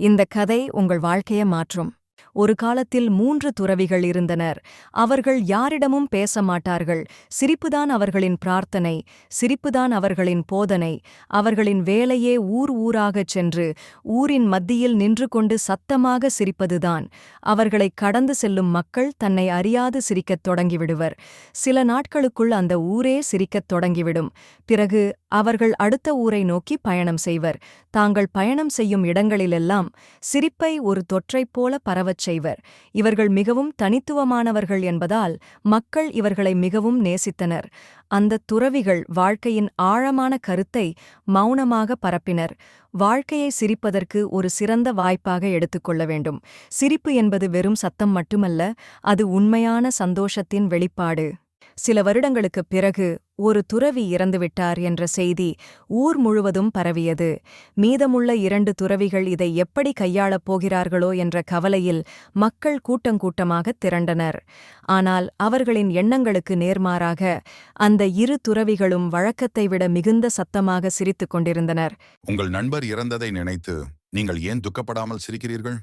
இந்த கதை உங்கள் வாழ்க்கையை மாற்றும். ஒரு காலத்தில் 3 துறவிகள் இருந்தனர். அவர்கள் யாரிடமும் பேச மாட்டார்கள். சிரிப்புதான் அவர்களின் பிரார்த்தனை, சிரிப்புதான் அவர்களின் போதனை. அவர்களின் வேலையே ஊர் ஊராகச் சென்று ஊரின் மத்தியில் நின்று கொண்டு சத்தமாக சிரிப்பதுதான். அவர்களைக் கடந்து செல்லும் மக்கள் தன்னை அறியாது சிரிக்கத் தொடங்கிவிடுவர். சில நாட்களுக்குள் அந்த ஊரே சிரிக்கத் தொடங்கிவிடும். பிறகு அவர்கள் அடுத்த ஊரை நோக்கி பயணம் செய்வர். தாங்கள் பயணம் செய்யும் இடங்களிலெல்லாம் சிரிப்பை ஒரு தொற்றைப் போல பரவச் செய்வர். இவர்கள் மிகவும் தனித்துவமானவர்கள் என்பதால் மக்கள் இவர்களை மிகவும் நேசித்தனர். அந்த துறவிகள் வாழ்க்கையின் ஆழமான கருத்தை மௌனமாக பரப்பினர். வாழ்க்கையை சிரிப்பதற்கு ஒரு சிறந்த வாய்ப்பாக எடுத்துக்கொள்ள வேண்டும். சிரிப்பு என்பது வெறும் சத்தம் மட்டுமல்ல, அது உண்மையான சந்தோஷத்தின் வெளிப்பாடு. சில வருடங்களுக்குப் பிறகு ஒரு துறவி இறந்துவிட்டார் என்ற செய்தி ஊர் முழுவதும் பரவியது. மீதமுள்ள 2 துறவிகள் இதை எப்படி கையாளப் போகிறார்களோ என்ற கவலையில் மக்கள் கூட்டங்கூட்டமாகத் திரண்டனர். ஆனால் அவர்களின் எண்ணங்களுக்கு நேர்மாறாக அந்த 2 துறவிகளும் வழக்கத்தை விட மிகுந்த சத்தமாக சிரித்துக் கொண்டிருந்தனர். உங்கள் நண்பர் இறந்ததை நினைத்து நீங்கள் ஏன் துக்கப்படாமல் சிரிக்கிறீர்கள்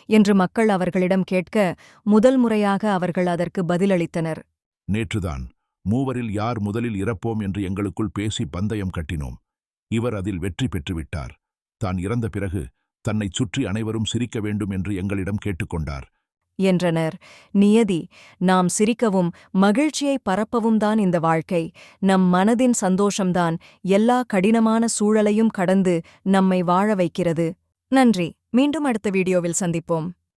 என்று மக்கள் அவர்களிடம் கேட்க, முதல் முறையாக அவர்கள் அதற்கு பதிலளித்தனர். நேற்றுதான் மூவரில் யார் முதலில் இறப்போம் என்று எங்களுக்குள் பேசி பந்தயம் கட்டினோம். இவர் அதில் வெற்றி பெற்றுவிட்டார். தான் இறந்த பிறகு தன்னைச் சுற்றி அனைவரும் சிரிக்க வேண்டும் என்று எங்களிடம் கேட்டுக்கொண்டார் என்றனர். நியதி, நாம் சிரிக்கவும் மகிழ்ச்சியை பரப்பவும் தான் இந்த வாழ்க்கை. நம் மனதின் சந்தோஷம்தான் எல்லா கடினமான சூழலையும் கடந்து நம்மை வாழ வைக்கிறது. நன்றி. மீண்டும் அடுத்த வீடியோவில் சந்திப்போம்.